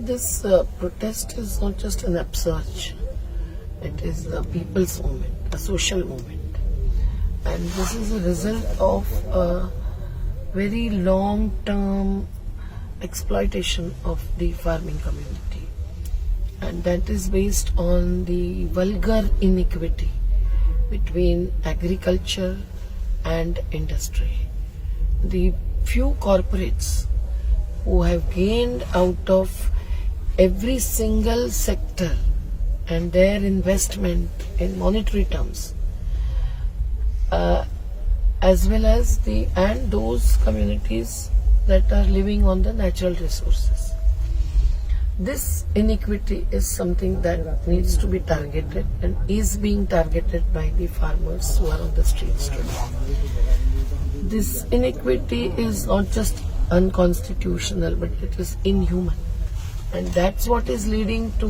this protest is not just an upsurge. It is a people's movement, a social movement. And this is a result of a very long-term exploitation of the farming community. And that is based on the vulgar inequity between agriculture and industry. The few corporates who have gained out of every single sector and their investment in monetary terms, as well as those communities that are living on the natural resources. This inequity is something that needs to be targeted and is being targeted by the farmers who are on the streets today. This inequity is not just unconstitutional, but it is inhuman. And that's what is leading to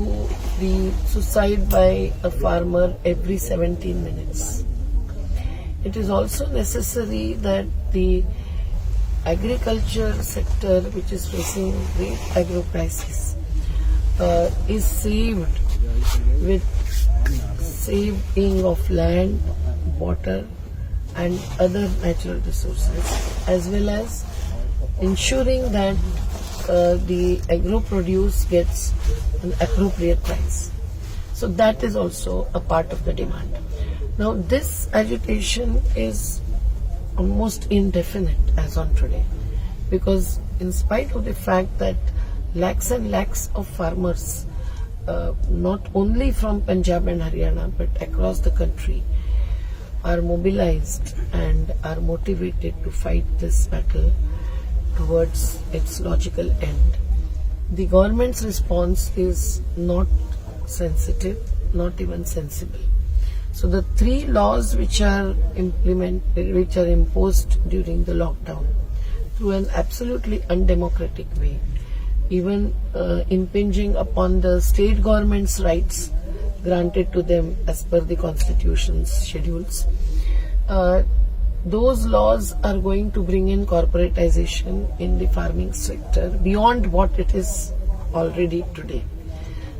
the suicide by a farmer every 17 minutes. It is also necessary that the agriculture sector, which is facing great agro crisis, is saved with saving of land, water and other natural resources, as well as ensuring that the agro produce gets an appropriate price. So that is also a part of the demand. Now this agitation is almost indefinite as on today, because in spite of the fact that lakhs and lakhs of farmers, not only from Punjab and Haryana but across the country, are mobilized and are motivated to fight this battle towards its logical end. The government's response is not sensitive, not even sensible. So the three laws which are imposed during the lockdown through an absolutely undemocratic way, even impinging upon the state government's rights granted to them as per the constitution's schedules, those laws are going to bring in corporatization in the farming sector beyond what it is already today.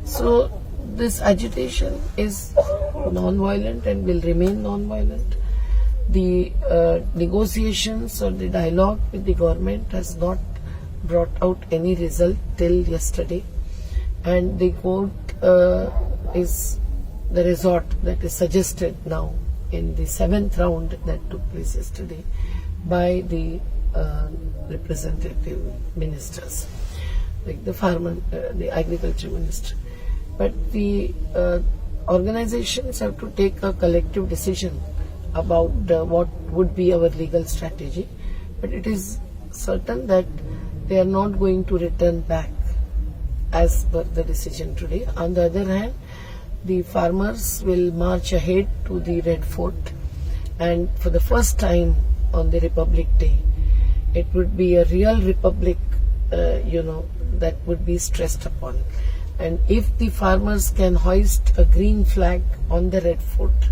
So this agitation is non-violent and will remain non-violent. The negotiations or the dialogue with the government has not brought out any result till yesterday, and the court is the resort that is suggested now in the 7th round that took place yesterday by the representative ministers, like the agriculture minister. But the organizations have to take a collective decision about what would be our legal strategy. But it is certain that they are not going to return back as per the decision today. On the other hand, the farmers will march ahead to the Red Fort, and for the first time on the Republic Day, it would be a real republic, that would be stressed upon. And if the farmers can hoist a green flag on the Red Fort,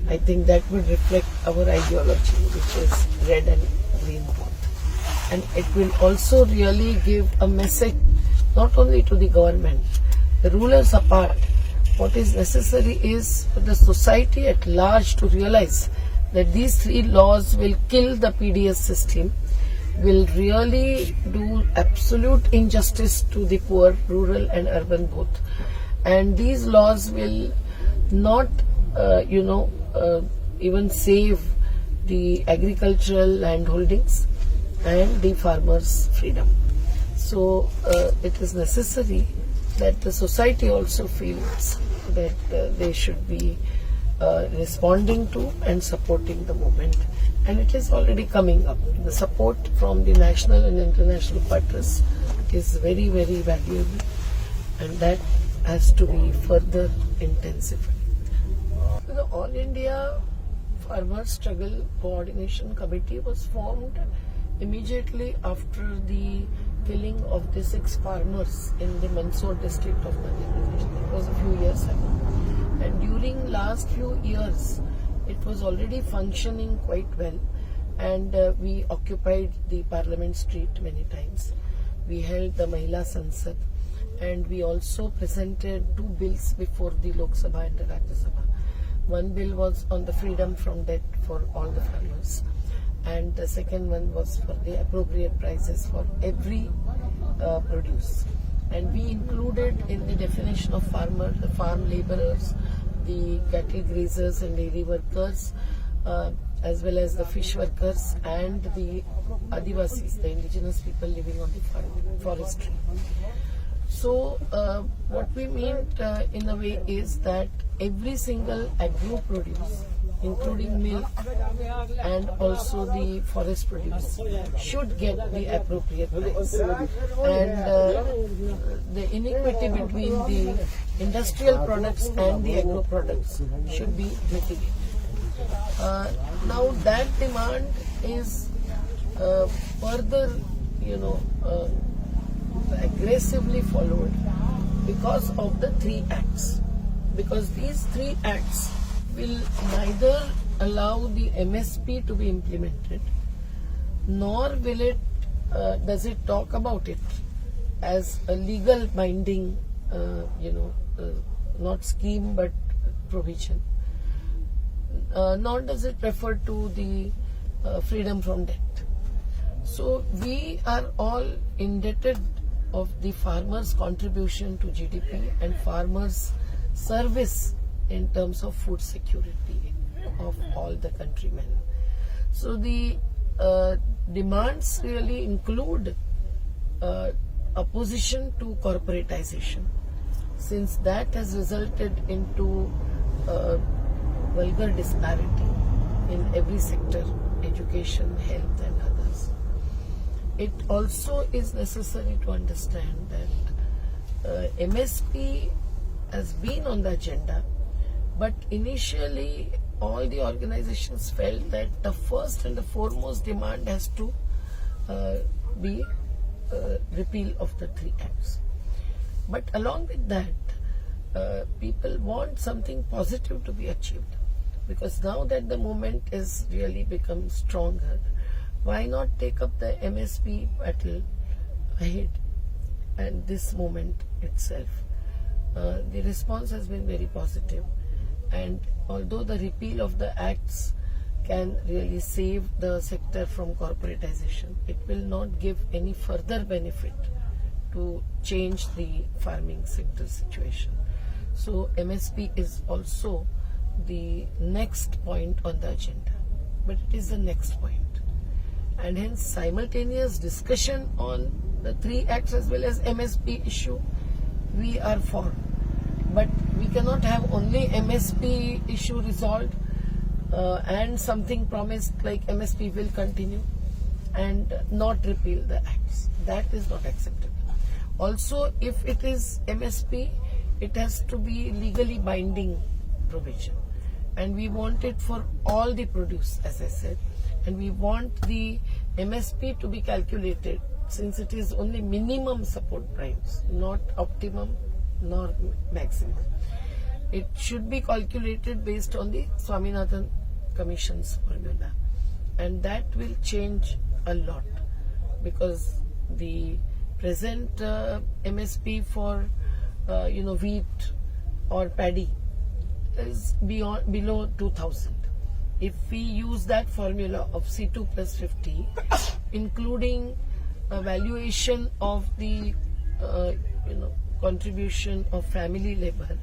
I think that would reflect our ideology, which is red and green both. And it will also really give a message not only to the government, the rulers apart. What is necessary is for the society at large to realize that these three laws will kill the PDS system, will really do absolute injustice to the poor, rural and urban both. And these laws will not, even save the agricultural land holdings and the farmers' freedom. So it is necessary that the society also feels that they should be responding to and supporting the movement. And it is already coming up. The support from the national and international partners is very, very valuable, and that has to be further intensified. The All India Farmer Struggle Coordination Committee was formed immediately after the killing of the 6 farmers in the Mandsaur district of Madhya Pradesh. It was a few years ago. And during last few years, it was already functioning quite well, and we occupied the Parliament Street many times. We held the Mahila Sansad, and we also presented 2 bills before the Lok Sabha and the Rajya Sabha. One bill was on the freedom from debt for all the farmers, and the second one was for the appropriate prices for every produce. And we included in the definition of farmer the farm laborers, the cattle grazers and dairy workers, as well as the fish workers and the Adivasis, the indigenous people living on the forestry. So what we meant in a way is that every single agro produce, including milk and also the forest produce, should get the appropriate price. And the inequity between the industrial products and the agro products should be mitigated. Now that demand is further, aggressively followed because of the 3 acts. Because these 3 acts will neither allow the MSP to be implemented, nor will it does it talk about it as a legal binding, not scheme but provision. Nor does it refer to the freedom from debt. So we are all indebted of the farmers' contribution to GDP and farmers' service in terms of food security of all the countrymen. So the demands really include opposition to corporatization, since that has resulted into vulgar disparity in every sector, education, health and others. It also is necessary to understand that MSP has been on the agenda, but initially all the organizations felt that the first and the foremost demand has to be repeal of the 3 acts. But along with that, people want something positive to be achieved, because now that the movement is really become stronger, why not take up the MSP battle ahead and this moment itself? The response has been very positive, and although the repeal of the acts can really save the sector from corporatization, it will not give any further benefit to change the farming sector situation. So MSP is also the next point on the agenda, but it is the next point. And hence simultaneous discussion on the 3 acts as well as MSP issue, we are for. But we cannot have only MSP issue resolved and something promised like MSP will continue and not repeal the acts. That is not acceptable. Also, if it is MSP, it has to be legally binding provision. And we want it for all the produce, as I said. And we want the MSP to be calculated, since it is only minimum support price, not optimum nor maximum. It should be calculated based on the Swaminathan Commission's formula, and that will change a lot, because the present MSP for wheat or paddy is below 2,000. If we use that formula of C2 plus 50, including a valuation of the contribution of family labor,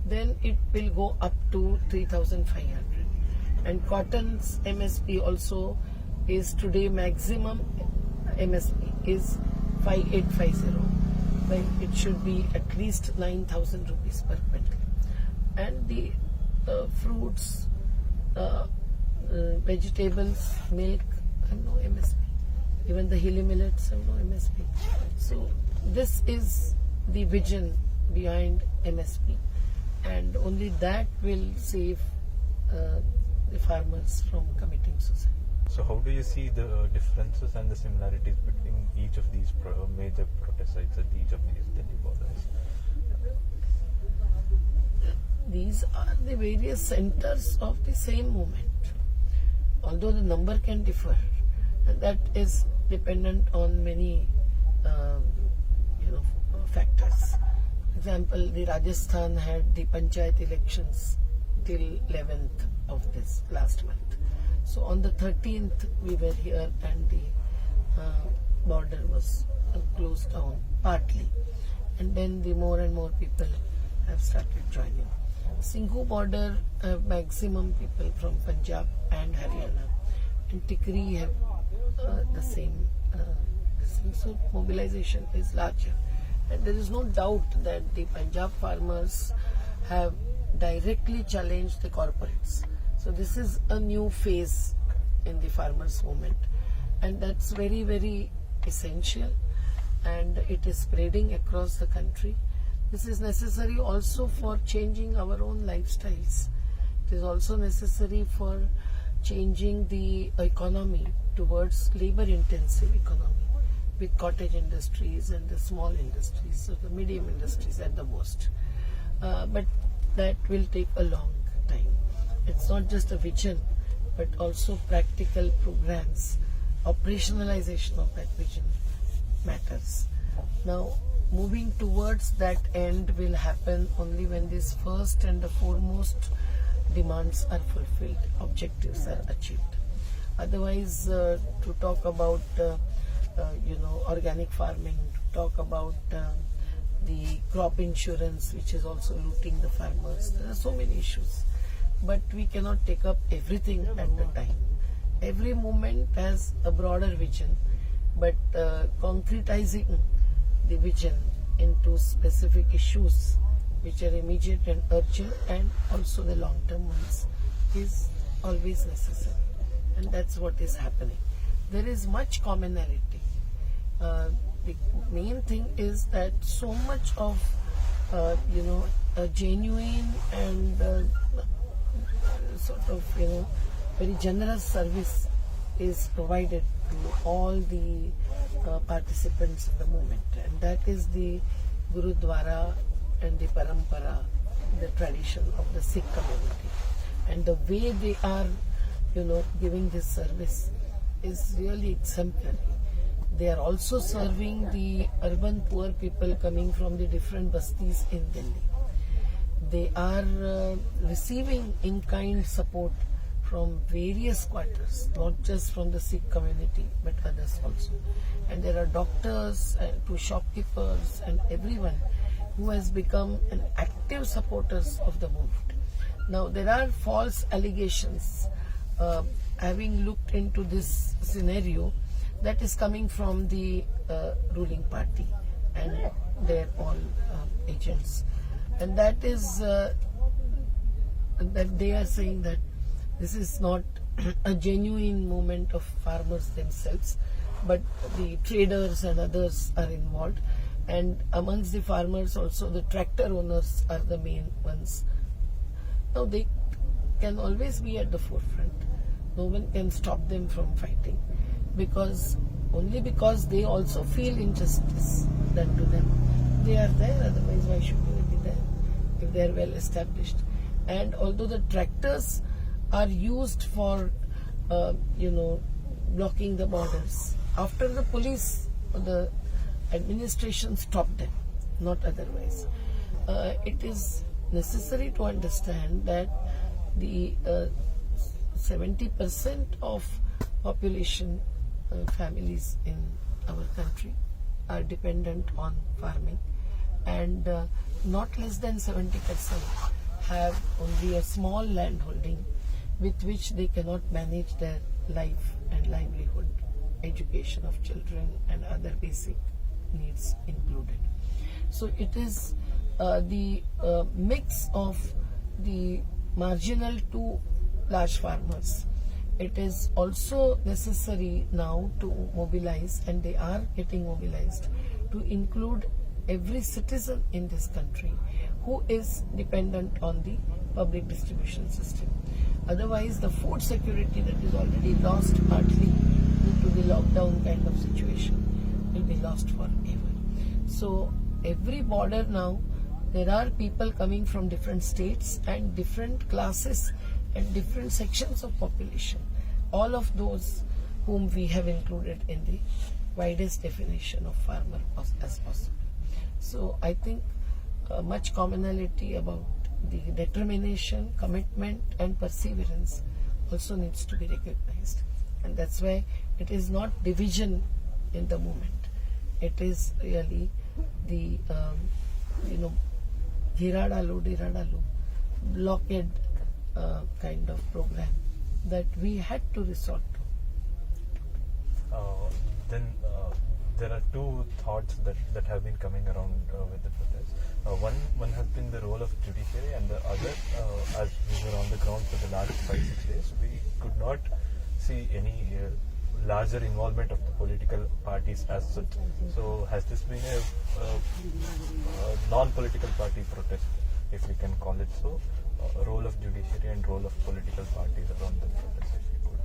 then it will go up to 3,500. And cotton's MSP also is today maximum MSP is 5,850, when it should be at least 9,000 rupees per quintal. And the fruits, vegetables, milk have no MSP. Even the hilly millets have no MSP. So this is the vision behind MSP, and only that will save the farmers from committing suicide. So how do you see the differences and the similarities between each of these major protest sites at each of these Delhi borders? These are the various centers of the same movement, although the number can differ, and that is dependent on many factors. example, the Rajasthan had the panchayat elections till 11th of this last month. So on the 13th we were here and the border was closed down partly, and then the more and more people have started joining. Singhu border have maximum people from Punjab and Haryana, and Tikri have the same. So mobilization is larger, and there is no doubt that the Punjab farmers have directly challenged the corporates. So this is a new phase in the farmers' movement, and that's very, very essential, and it is spreading across the country. This is necessary also for changing our own lifestyles. It is also necessary for changing the economy towards labor-intensive economy with cottage industries and the small industries, so the medium industries at the most. But that will take a long time. It's not just a vision, but also practical programs. Operationalization of that vision matters. Now, moving towards that end will happen only when these first and the foremost demands are fulfilled, objectives are achieved. Otherwise, to talk about organic farming, to talk about the crop insurance, which is also looting the farmers. There are so many issues, but we cannot take up everything at a time. Every movement has a broader vision, but concretizing the vision into specific issues which are immediate and urgent, and also the long-term ones, is always necessary, and that's what is happening. There is much commonality. The main thing is that so much of a genuine and very generous service is provided to all the participants in the movement, and that is the Gurudwara and the Parampara, the tradition of the Sikh community, and the way they are giving this service is really exemplary. They are also serving the urban poor people coming from the different bastis in Delhi. They are receiving in-kind support from various quarters, not just from the Sikh community, but others also. And there are doctors to shopkeepers and everyone who has become an active supporters of the movement. Now, there are false allegations having looked into this scenario that is coming from the ruling party and their all agents, and that is that they are saying that this is not a genuine movement of farmers themselves, but the traders and others are involved, and amongst the farmers also the tractor owners are the main ones. Now they can always be at the forefront. No one can stop them from fighting, because they also feel injustice done to them. They are there, otherwise why should they be there if they are well established? And although the tractors are used for blocking the borders, after the police or the administration stopped them, not otherwise. It is necessary to understand that the 70% of population families in our country are dependent on farming, and not less than 70% have only a small land holding with which they cannot manage their life and livelihood, education of children and other basic needs included. So it is the mix of the marginal to large farmers. It is also necessary now to mobilize, and they are getting mobilized, to include every citizen in this country who is dependent on the public distribution system. Otherwise, the food security that is already lost partly due to the lockdown kind of situation will be lost forever. So every border now, there are people coming from different states and different classes and different sections of population, all of those whom we have included in the widest definition of farmer as possible. So I think much commonality about the determination, commitment, and perseverance also needs to be recognized. And that's why it is not division in the movement. It is really the, Dhiradalu, blockade kind of program that we had to resort to. Then there are two thoughts that have been coming around with the protest. One has been the role of judiciary, and the other, as we were on the ground for the last 5-6 days, we could not see any larger involvement of the political parties as such. So has this been a non-political party protest, if we can call it so, role of judiciary and role of political parties around the protest, if you could?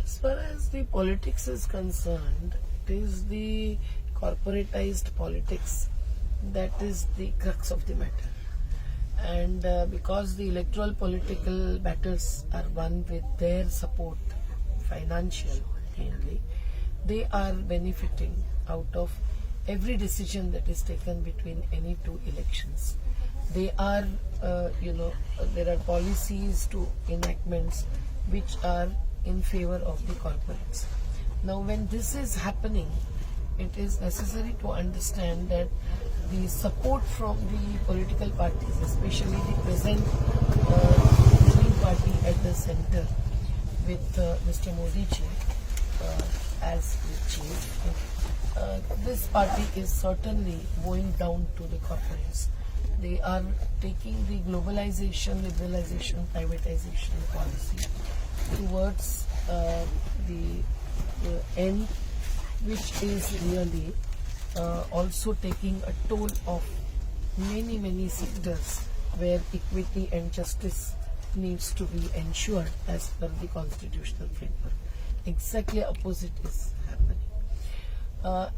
As far as the politics is concerned, it is the corporatized politics that is the crux of the matter. And because the electoral political battles are won with their support, financial mainly, they are benefiting out of every decision that is taken between any two elections. They are, there are policies to enactments which are in favor of the corporates. Now, when this is happening, it is necessary to understand that the support from the political parties, especially the present ruling party at the center with Mr. Modi ji as the chief, this party is certainly going down to the corporates. They are taking the globalization, liberalization, privatization policy towards the end, which is really also taking a toll of many sectors where equity and justice needs to be ensured as per the constitutional framework. Exactly opposite is happening.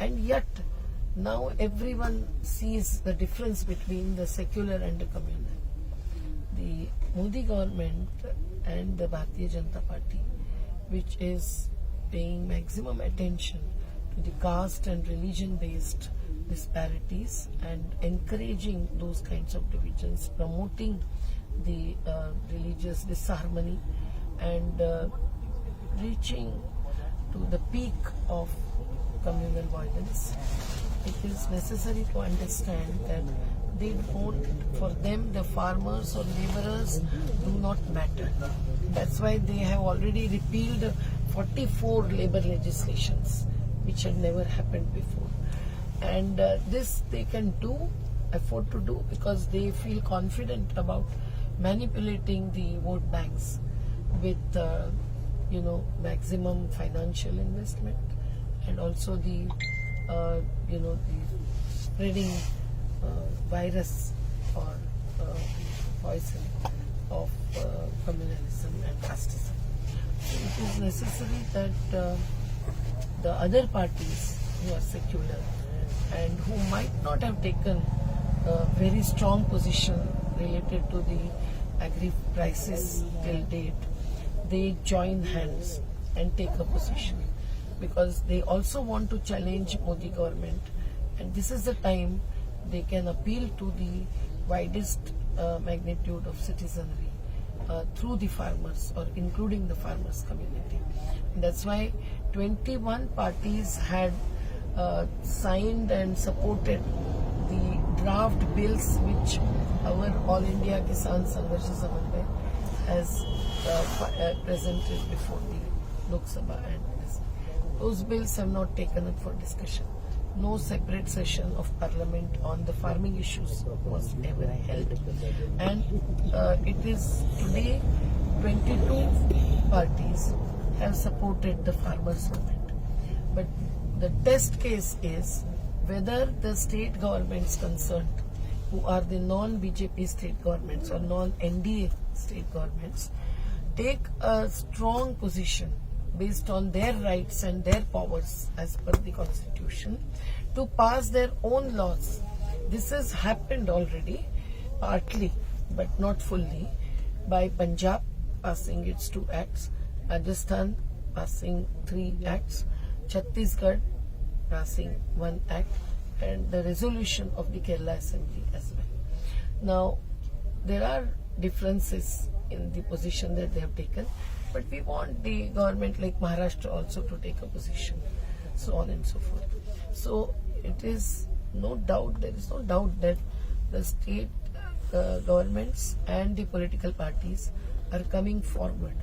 And yet, now everyone sees the difference between the secular and the communal. The Modi government and the Bharatiya Janata Party, which is paying maximum attention to the caste and religion based disparities and encouraging those kinds of divisions, promoting the religious disharmony and reaching to the peak of communal violence. It is necessary to understand that they don't, for them the farmers or laborers do not matter. That's why they have already repealed 44 labor legislations, which had never happened before. And this they can afford to do because they feel confident about manipulating the vote banks with maximum financial investment and also the the spreading virus or poison of communalism and casteism. So it is necessary that the other parties who are secular and who might not have taken a very strong position related to the agri prices till date, they join hands and take a position because they also want to challenge Modi government, and this is the time they can appeal to the widest magnitude of citizenry through the farmers or including the farmers community. And that's why 21 parties had signed and supported the draft bills which our All India Kisan Sangharsha Samanvay has presented before the Lok Sabha, and those bills have not taken up for discussion. No separate session of parliament on the farming issues was ever held, and it is today 22 parties have supported the farmers movement. But the test case is whether the state governments concerned, who are the non-BJP state governments or non-NDA state governments, take a strong position based on their rights and their powers as per the constitution to pass their own laws. This has happened already, partly but not fully, by Punjab passing its 2 acts, Rajasthan passing 3 acts, Chhattisgarh passing 1 act, and the resolution of the Kerala Assembly as well. Now, there are differences in the position that they have taken, but we want the government like Maharashtra also to take a position, so on and so forth. So it is no doubt, there is no doubt that the state governments and the political parties are coming forward.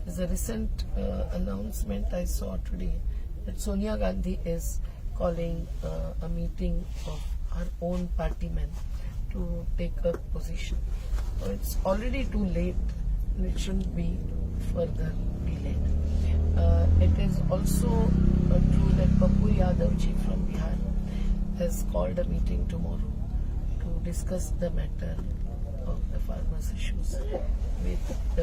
There's a recent announcement I saw today that Sonia Gandhi is calling a meeting of her own party men to take a position. So it's already too late and it shouldn't be further delayed. It is also true that Babu Yadavji from Bihar has called a meeting tomorrow to discuss the matter of the farmers' issues with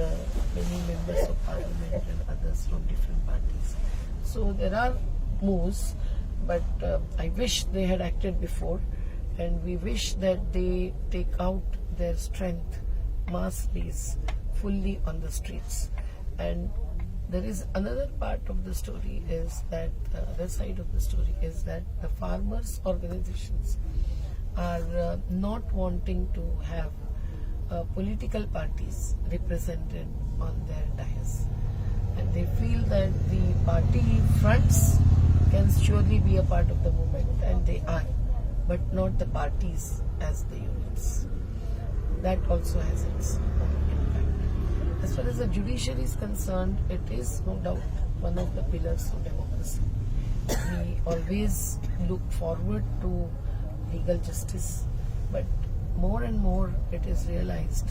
many members of parliament and others from different parties. So there are moves, but I wish they had acted before, and we wish that they take out their strength, mass base, fully on the streets. And there is another part of the story is that the other side of the story is that the farmers' organizations are not wanting to have political parties represented on their dais, and they feel that the party fronts can surely be a part of the movement, and they are, but not the parties as the units. That also has its own impact. As far as the judiciary is concerned, it is no doubt one of the pillars of democracy. We always look forward to legal justice, but more and more it is realized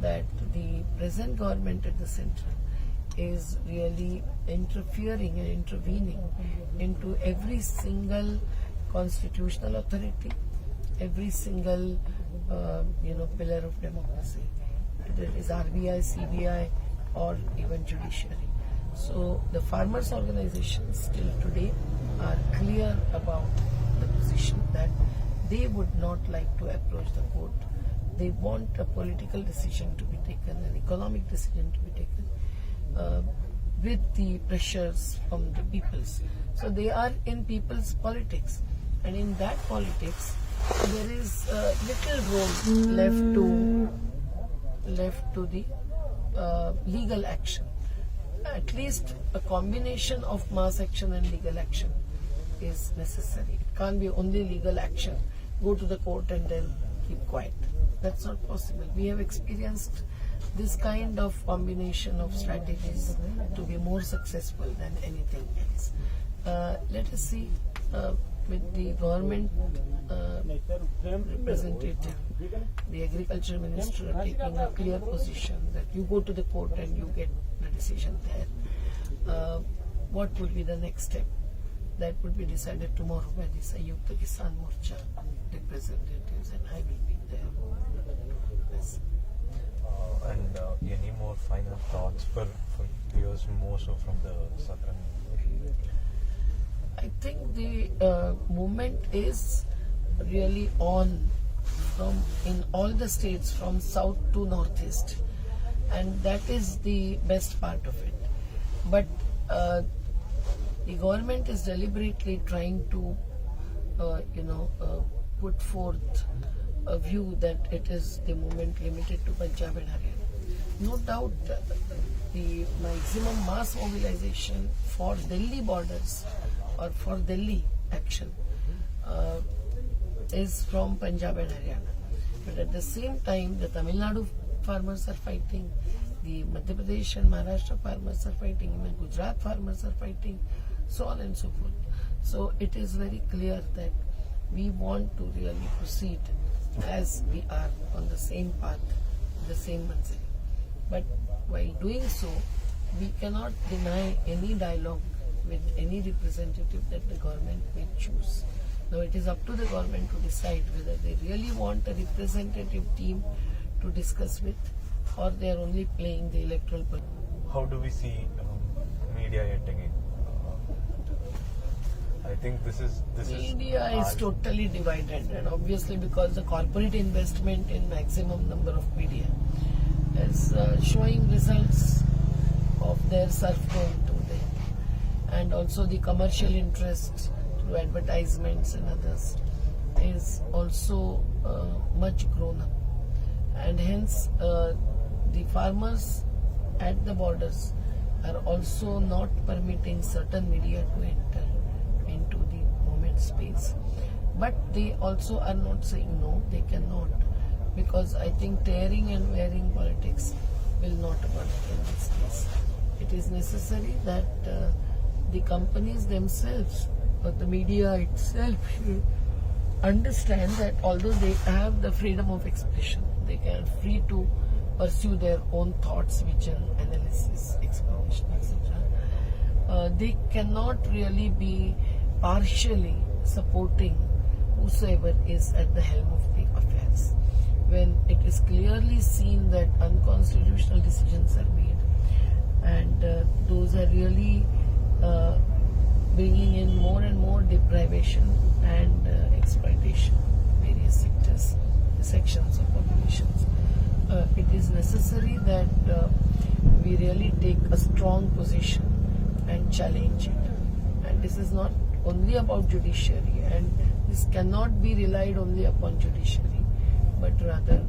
that the present government at the center is really interfering and intervening into every single constitutional authority, every single pillar of democracy. It is RBI, CBI, or even judiciary. So the farmers' organizations till today are clear about the position that they would not like to approach the court. They want a political decision to be taken, an economic decision to be taken, with the pressures from the peoples. So they are in people's politics, and in that politics, there is little room left to the legal action. At least a combination of mass action and legal action is necessary. It can't be only legal action, go to the court and then keep quiet. That's not possible. We have experienced this kind of combination of strategies to be more successful than anything else. Let us see with the government representative, the agriculture minister taking a clear position that you go to the court and you get the decision there. What would be the next step? That would be decided tomorrow by the Sanyukta Kisan Morcha representatives, and I will be there. Yes. And any more final thoughts for viewers more so from the southern? I think the movement is really on in all the states from south to northeast, and that is the best part of it. But the government is deliberately trying to put forth a view that it is the movement limited to Punjab and Haryana. No doubt the maximum mass mobilization for Delhi borders or for Delhi action is from Punjab and Haryana. But at the same time, the Tamil Nadu farmers are fighting, the Madhya Pradesh and Maharashtra farmers are fighting, even Gujarat farmers are fighting, so on and so forth. So it is very clear that we want to really proceed as we are on the same path, the same manzil. But while doing so, we cannot deny any dialogue with any representative that the government may choose. Now it is up to the government to decide whether they really want a representative team to discuss with, or they are only playing the electoral politics. How do we see media yet again? I think this is India is totally divided, and obviously because the corporate investment in maximum number of media is showing results of their surf going to them, and also the commercial interests through advertisements and others is also much grown up, and hence the farmers at the borders are also not permitting certain media to enter into the movement space. But they also are not saying no, they cannot, because I think tearing and wearing politics will not work in this case. It is necessary that the companies themselves or the media itself should understand that although they have the freedom of expression, they are free to pursue their own thoughts, vision, analysis, explanation, etc. They cannot really be partially supporting whosoever is at the helm of the affairs. When it is clearly seen that unconstitutional decisions are made, and those are really bringing in more and more deprivation and exploitation in various sections of populations. It is necessary that we really take a strong position and challenge it. And this is not only about judiciary, and this cannot be relied only upon judiciary, but rather